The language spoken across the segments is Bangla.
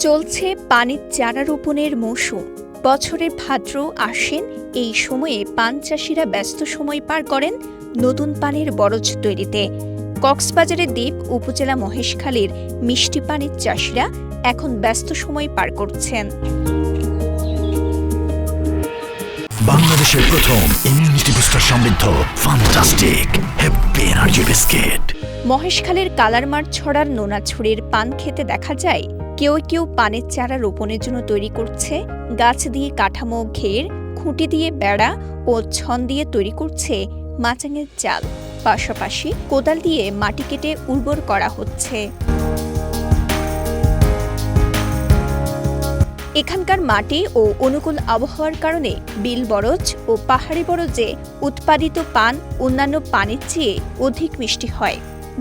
চলছে পানির চারা রোপণের মৌসুম। বছরের ভাদ্র আশ্বিন এই সময়ে পান চাষিরা ব্যস্ত সময় পার করেন নতুন পানির বরজ তৈরিতে। কক্সবাজারের দ্বীপ উপজেলা মহেশখালীর মিষ্টি পানির চাষিরা এখন ব্যস্ত সময় পার করছেন। বাংলাদেশের প্রথম ইমিউনিটি বুস্টার সমৃদ্ধ ফ্যান্টাস্টিক হ্যাপি এনার্জি বিস্কিট। মহেশখালীর কালারমার ছড়ার নোনাছড়ির পান খেতে দেখা যায় কেউ কেউ পানের চারা রোপণের জন্য তৈরি করছে গাছ দিয়ে কাঠামো, ঘের, খুঁটি দিয়ে বেড়া ও ছন দিয়ে তৈরি করছে মাচাঙের চাল। পাশাপাশি কোদাল দিয়ে মাটি কেটে উর্বর করা হচ্ছে। এখানকার মাটি ও অনুকূল আবহাওয়ার কারণে বিল বরজ ও পাহাড়ি বরজে উৎপাদিত পান অন্যান্য পানির চেয়ে অধিক মিষ্টি হয়।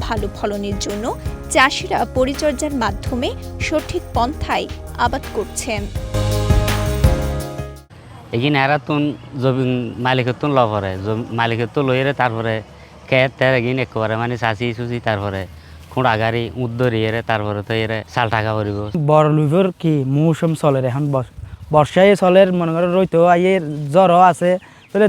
ভালো ফলনের জন্য চাষিরা পরিচর্যার মাধ্যমে সঠিক পন্থায় আবাদ করছেন। এগিন এরাতুন জমি মালিকের লভ করে, মালিকের তো লইরে তারপরে খেত তের এগিন একেবারে মানে চাষি চুচি তারপরে খুঁড়া গাড়ি উদ্দরিয়ে তারপরে তো এর চাল টাকা পড়ব। বড় লুইভর কি মৌসুম চলে এখন বর্ষায় চলের মনে করে রইতো আইয়ে জ্বরও আছে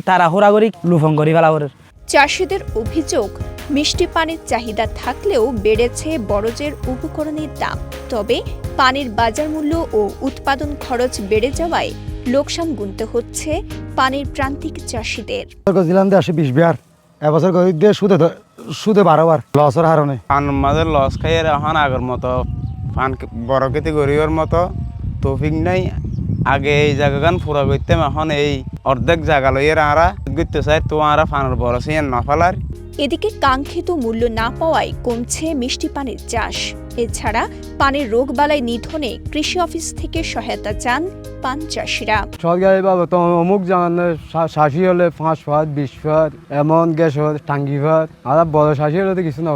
তারা হুড়াগুড়ি লুফং করি ফেলা করে। চাষিদের অভিযোগ, মিষ্টি পানির চাহিদা থাকলেও বেড়েছে বরজের উপকরণের দাম। তবে পানির বাজার মূল্য ও উৎপাদন খরচ বেড়ে যাওয়ায় লোকসান গুনতে হচ্ছে পানির প্রান্তিক চাষিদের। $20 বিয়ার এবছর সুদে 12 বার লসের হারণে পান মাঝে লস খাই এখন আগের মতো পান বড় খেতে গরিবের মতো তৌফিক নাই। আগে এই জায়গাগান পুরা করতাম, এখন এই অর্ধেক জায়গা লইয়ের আরা করতে চাই তো আরা ফানের বড় সে না ফেলার। এদিকে কাঙ্ক্ষিত মূল্য না পাওয়ায় কমছে মিষ্টি পানির চাষ। এছাড়া পানির রোগবালাই নিধনে কৃষি অফিস থেকে সহায়তা চান পান চাষিরা। সরকারি বাবা তো অমুক জানানো 60 হলে 5 ফাট 20 ফাট এমন গ্যাস টাঙ্গি ফাট আর বড় 60 হলে তো কিছু না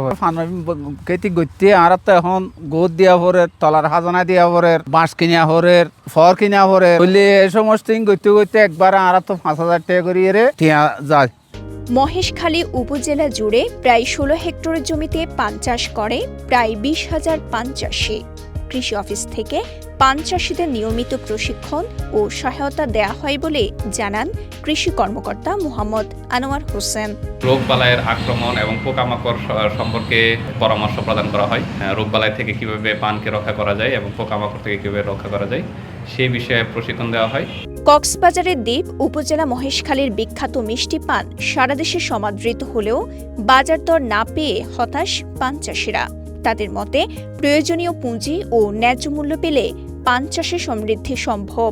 খেতে গতি আর তো এখন গোদ দিয়া ভরে তলার হাজানা দিয়া ভরে বাঁশ কিনা ভরে ফর কিনা ভরে বললে এই সমস্ত গতি গতি একবার আর তো 5,000 টাকা করিয়ে যায়। মহেশখালী উপজেলা জুড়ে প্রায় 16 হেক্টর জমিতে পান চাষ করে প্রায় 20,000 পান চাষি। কৃষি অফিস থেকে পান চাষিদের নিয়মিত প্রশিক্ষণ ও সহায়তা দেয়া হয় বলে জানান কৃষি কর্মকর্তা মোহাম্মদ আনোয়ার হোসেন। রোগবালাইয়ের আক্রমণ এবং পোকামাকড় সম্পর্কে পরামর্শ প্রদান করা হয়। রোগবালাই থেকে কিভাবে পানকে রক্ষা করা যায় এবং পোকামাকড় থেকে কিভাবে রক্ষা করা যায় সেই বিষয়ে প্রশিক্ষণ দেওয়া হয়। কক্সবাজারের দ্বীপ উপজেলা মহেশখালীর বিখ্যাত মিষ্টি পান সারা দেশে সমাদৃত হলেও বাজার দর না পেয়ে হতাশ পান চাষিরা। তাদের মতে প্রয়োজনীয় পুঁজি ও ন্যায্য মূল্য পেলে পান চাষে সমৃদ্ধি সম্ভব।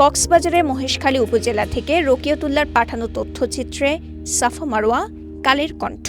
কক্সবাজারের মহেশখালী উপজেলা থেকে রকিয়তুল্লাহর পাঠানো তথ্যচিত্রে সাফা মারোয়া, কালের কণ্ঠ।